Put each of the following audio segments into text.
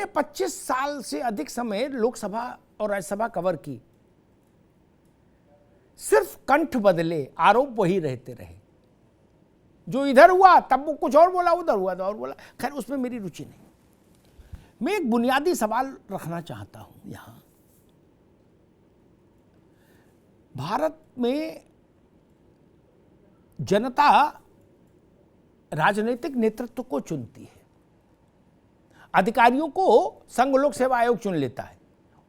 मैंने 25 साल से अधिक समय लोकसभा और राज्यसभा कवर की, सिर्फ कंठ बदले, आरोप वही रहते रहे। जो इधर हुआ तब वो कुछ और बोला, उधर हुआ तो और बोला। खैर उसमें मेरी रुचि नहीं। मैं एक बुनियादी सवाल रखना चाहता हूं यहां। भारत में जनता राजनीतिक नेतृत्व को चुनती है। अधिकारियों को संघ लोक सेवा आयोग चुन लेता है।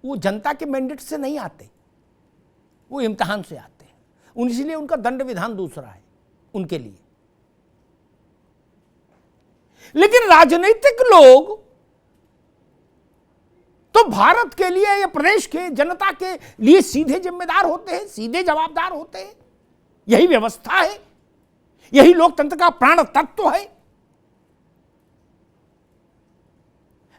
वो जनता के मैंडेट से नहीं आते, वो इम्तिहान से आते हैं। इसलिए उनका दंड विधान दूसरा है उनके लिए। लेकिन राजनीतिक लोग तो भारत के लिए या प्रदेश के जनता के लिए सीधे जिम्मेदार होते हैं, सीधे जवाबदार होते हैं। यही व्यवस्था है, यही लोकतंत्र का प्राण तत्व है।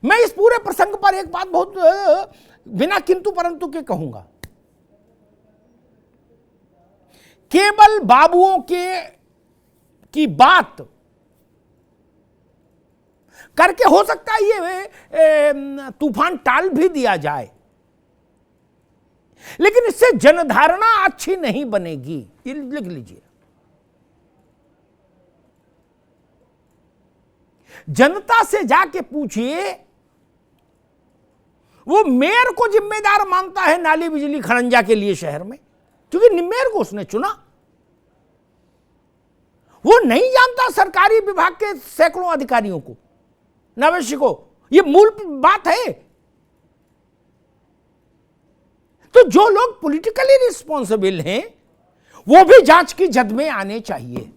मैं इस पूरे प्रसंग पर एक बात बहुत बिना किंतु परंतु के कहूंगा। केवल बाबुओं की बात करके हो सकता है ये तूफान टाल भी दिया जाए, लेकिन इससे जनधारणा अच्छी नहीं बनेगी। ये लिख लीजिए। जनता से जाके पूछिए, वो मेयर को जिम्मेदार मानता है नाली बिजली खड़ंजा के लिए शहर में, क्योंकि मेयर को उसने चुना। वो नहीं जानता सरकारी विभाग के सैकड़ों अधिकारियों को, नवस्य को। ये मूल बात है। तो जो लोग पॉलिटिकली रिस्पॉन्सिबल हैं वो भी जांच की जद में आने चाहिए।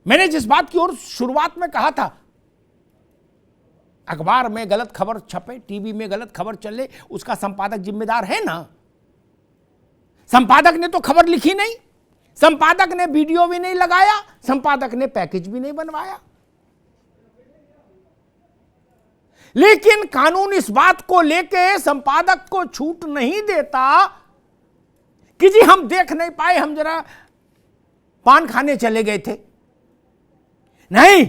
मैंने जिस बात की ओर शुरुआत में कहा था, अखबार में गलत खबर छपे, टीवी में गलत खबर चले, उसका संपादक जिम्मेदार है ना। संपादक ने तो खबर लिखी नहीं, संपादक ने वीडियो भी नहीं लगाया, संपादक ने पैकेज भी नहीं बनवाया। लेकिन कानून इस बात को लेके संपादक को छूट नहीं देता कि जी हम देख नहीं पाए, हम जरा पान खाने चले गए थे। नहीं,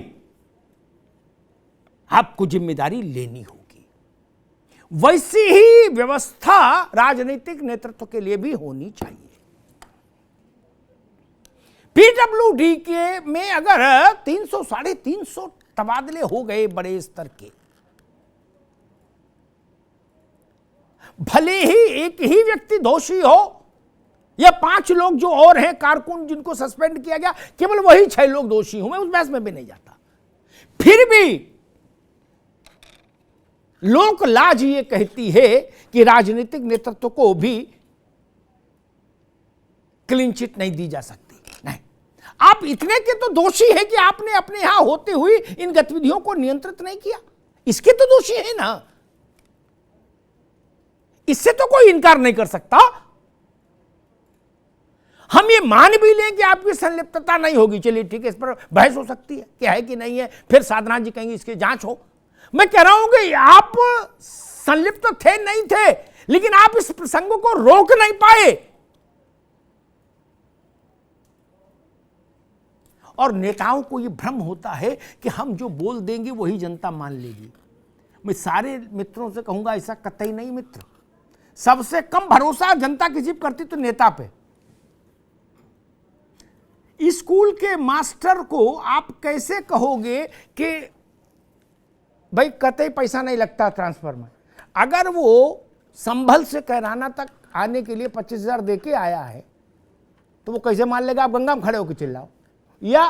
आपको जिम्मेदारी लेनी होगी। वैसी ही व्यवस्था राजनीतिक नेतृत्व के लिए भी होनी चाहिए। पीडब्ल्यूडी के में अगर 300 350 तबादले हो गए बड़े स्तर के, भले ही एक ही व्यक्ति दोषी हो या 5 लोग जो और हैं कारकुन जिनको सस्पेंड किया गया, केवल वही 6 लोग दोषी हूं, मैं उस बहस में भी नहीं जाता। फिर भी लोक लाज ये कहती है कि राजनीतिक नेतृत्व को भी क्लीन चिट नहीं दी जा सकती। नहीं, आप इतने के तो दोषी हैं कि आपने अपने यहां होते हुए इन गतिविधियों को नियंत्रित नहीं किया, इसके तो दोषी है ना। इससे तो कोई इनकार नहीं कर सकता। हम ये मान भी लें कि आपकी संलिप्तता नहीं होगी, चलिए ठीक है, इस पर बहस हो सकती है कि है कि नहीं है, फिर साधना जी कहेंगे इसकी जांच हो। मैं कह रहा हूं कि आप संलिप्त थे नहीं थे, लेकिन आप इस प्रसंग को रोक नहीं पाए। और नेताओं को यह भ्रम होता है कि हम जो बोल देंगे वही जनता मान लेगी। मैं सारे मित्रों से कहूंगा ऐसा कतई नहीं मित्र। सबसे कम भरोसा जनता किसी पर करती तो नेता पे। स्कूल के मास्टर को आप कैसे कहोगे कि भाई कतई पैसा नहीं लगता ट्रांसफर में, अगर वो संभल से कैराना तक आने के लिए 25,000 दे के आया है तो वो कैसे मान लेगा? आप गंगा में खड़े होकर चिल्लाओ या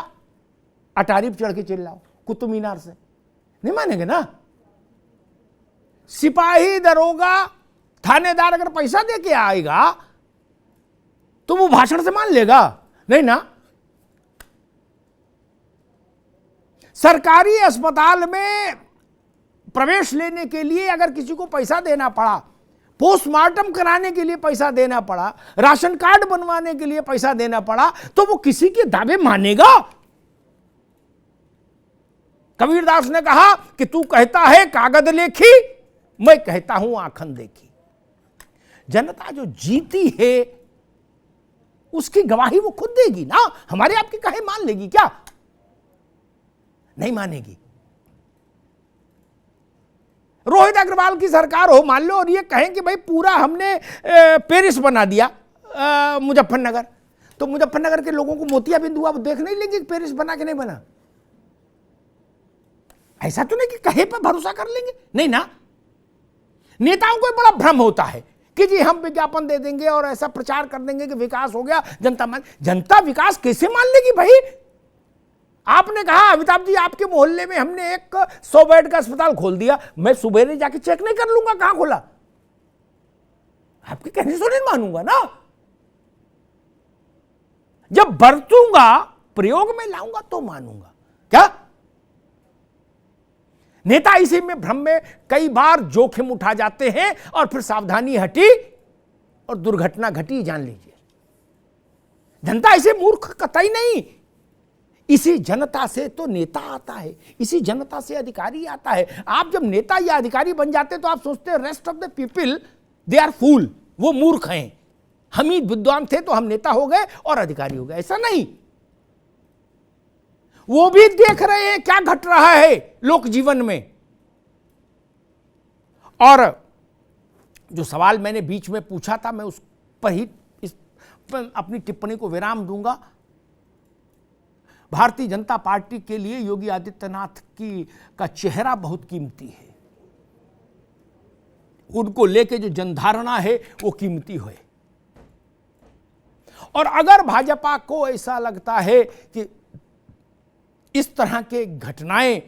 अटारी पर चढ़ के चिल्लाओ कुतुब मीनार से, नहीं मानेंगे ना। सिपाही, दरोगा, थानेदार अगर पैसा दे के आएगा तो वो भाषण से मान लेगा? नहीं ना। सरकारी अस्पताल में प्रवेश लेने के लिए अगर किसी को पैसा देना पड़ा, पोस्टमार्टम कराने के लिए पैसा देना पड़ा, राशन कार्ड बनवाने के लिए पैसा देना पड़ा, तो वो किसी के दावे मानेगा? कबीरदास ने कहा कि तू कहता है कागज लेखी, मैं कहता हूं आंखन देखी। जनता जो जीती है उसकी गवाही वो खुद देगी ना, हमारे आपकी कहे मान लेगी क्या? नहीं मानेगी। रोहित अग्रवाल की सरकार हो मान लो और ये कहें कि भाई पूरा हमने पेरिस बना दिया मुजफ्फरनगर, तो मुजफ्फरनगर के लोगों को मोतियाबिंद हुआ, वो देख नहीं लेंगे कि पेरिस बना कि नहीं बना। ऐसा तो नहीं कि कहे पर भरोसा कर लेंगे, नहीं ना। नेताओं को बड़ा भ्रम होता है कि जी हम विज्ञापन दे देंगे और ऐसा प्रचार कर देंगे कि विकास हो गया, जनता विकास कैसे मान लेगी भाई। आपने कहा अमिताभ जी आपके मोहल्ले में हमने एक 100 बेड का अस्पताल खोल दिया, मैं सुबह जाके चेक नहीं कर लूंगा कहां खोला, आपके कहने से नहीं मानूंगा ना। जब बरतूंगा प्रयोग में लाऊंगा तो मानूंगा। क्या नेता इसी में भ्रम में कई बार जोखिम उठा जाते हैं और फिर सावधानी हटी और दुर्घटना घटी, जान लीजिए। जनता ऐसे मूर्ख कतई नहीं, इसी जनता से तो नेता आता है, इसी जनता से अधिकारी आता है। आप जब नेता या अधिकारी बन जाते तो आप सोचते हैं rest of the people they are fool, वो मूर्ख हैं, हम ही विद्वान थे तो हम नेता हो गए और अधिकारी हो गए। ऐसा नहीं, वो भी देख रहे हैं क्या घट रहा है लोक जीवन में। और जो सवाल मैंने बीच में पूछा था, मैं उस पर ही अपनी टिप्पणी को विराम दूंगा। भारतीय जनता पार्टी के लिए योगी आदित्यनाथ का चेहरा बहुत कीमती है, उनको लेके जो जनधारणा है वो कीमती है। और अगर भाजपा को ऐसा लगता है कि इस तरह के घटनाएं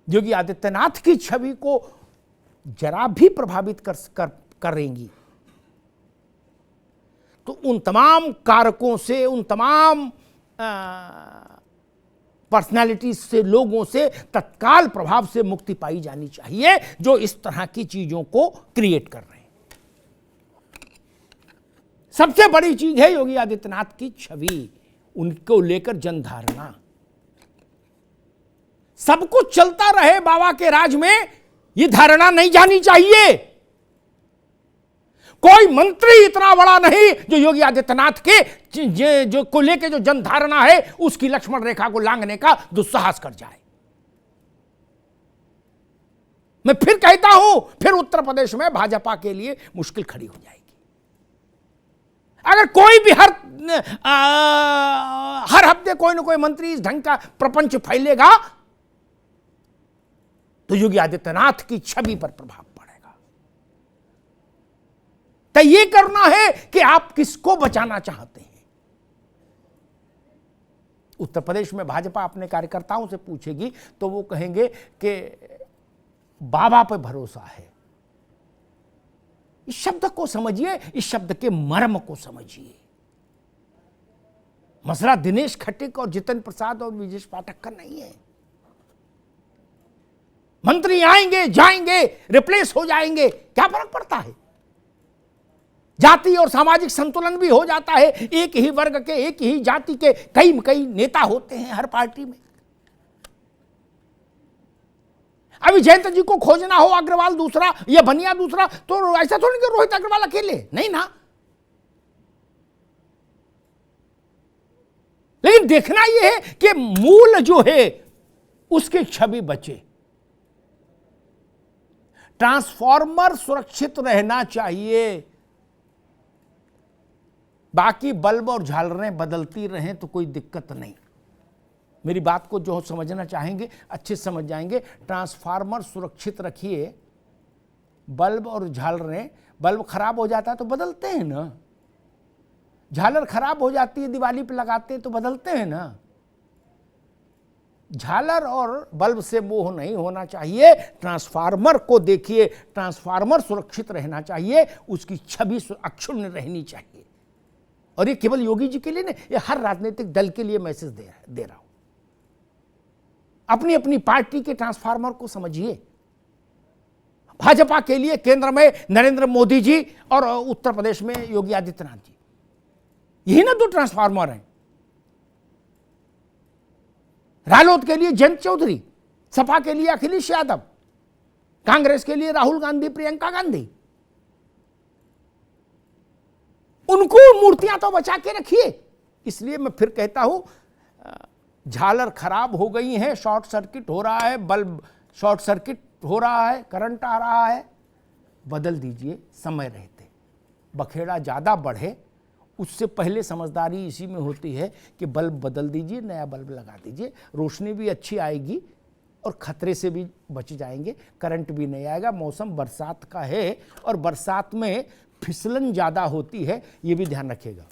योगी आदित्यनाथ की छवि को जरा भी प्रभावित करेंगी, तो उन तमाम कारकों से, उन तमाम पर्सनालिटीज से, लोगों से तत्काल प्रभाव से मुक्ति पाई जानी चाहिए जो इस तरह की चीजों को क्रिएट कर रहे हैं। सबसे बड़ी चीज है योगी आदित्यनाथ की छवि, उनको लेकर जनधारणा। सब कुछ चलता रहे बाबा के राज में, यह धारणा नहीं जानी चाहिए। कोई मंत्री इतना बड़ा नहीं जो योगी आदित्यनाथ के जो को लेके जो जनधारणा है उसकी लक्ष्मण रेखा को लांघने का दुस्साहस कर जाए। मैं फिर कहता हूं, फिर उत्तर प्रदेश में भाजपा के लिए मुश्किल खड़ी हो जाएगी। अगर कोई भी हर हफ्ते कोई ना कोई मंत्री इस ढंग का प्रपंच फैलेगा तो योगी आदित्यनाथ की छवि पर प्रभाव पड़ेगा। तो यह करना है कि आप किसको बचाना चाहते हैं। उत्तर प्रदेश में भाजपा अपने कार्यकर्ताओं से पूछेगी तो वो कहेंगे कि बाबा पे भरोसा है। इस शब्द को समझिए, इस शब्द के मर्म को समझिए। मसला दिनेश खट्टिक और जितेंद्र प्रसाद और विजेश पाठक का नहीं है। मंत्री आएंगे जाएंगे, रिप्लेस हो जाएंगे, क्या फर्क पड़ता है। जाति और सामाजिक संतुलन भी हो जाता है। एक ही वर्ग के, एक ही जाति के कई नेता होते हैं हर पार्टी में। अभी जयंत जी को खोजना हो अग्रवाल दूसरा या बनिया दूसरा, तो ऐसा थोड़ी कि रोहित अग्रवाल अकेले, नहीं ना। लेकिन देखना यह है कि मूल जो है उसकी छवि बचे। ट्रांसफॉर्मर सुरक्षित रहना चाहिए, बाकी बल्ब और झालरें बदलती रहें तो कोई दिक्कत नहीं। मेरी बात को जो समझना चाहेंगे अच्छे समझ जाएंगे। ट्रांसफार्मर सुरक्षित रखिए, बल्ब और झालरें, बल्ब खराब हो जाता है तो बदलते हैं ना, झालर खराब हो जाती है दिवाली पे लगाते हैं तो बदलते हैं ना। झालर और बल्ब से मोह नहीं होना चाहिए। ट्रांसफार्मर को देखिए, ट्रांसफार्मर सुरक्षित रहना चाहिए, उसकी छवि अक्षुण्ण रहनी चाहिए। और ये केवल योगी जी के लिए नहीं, ये हर राजनीतिक दल के लिए मैसेज दे रहा हूं। अपनी अपनी पार्टी के ट्रांसफार्मर को समझिए। भाजपा के लिए केंद्र में नरेंद्र मोदी जी और उत्तर प्रदेश में योगी आदित्यनाथ जी, यही ना दो ट्रांसफार्मर हैं। रालोद के लिए जयंत चौधरी, सपा के लिए अखिलेश यादव, कांग्रेस के लिए राहुल गांधी, प्रियंका गांधी। उनको मूर्तियां तो बचा के रखिए। इसलिए मैं फिर कहता हूं, झालर खराब हो गई है, शॉर्ट सर्किट हो रहा है, बल्ब शॉर्ट सर्किट हो रहा है, करंट आ रहा है, बदल दीजिए समय रहते। बखेड़ा ज़्यादा बढ़े उससे पहले समझदारी इसी में होती है कि बल्ब बदल दीजिए, नया बल्ब लगा दीजिए, रोशनी भी अच्छी आएगी और खतरे से भी बच जाएंगे, करंट भी नहीं आएगा। मौसम बरसात का है और बरसात में फिसलन ज़्यादा होती है, ये भी ध्यान रखिएगा।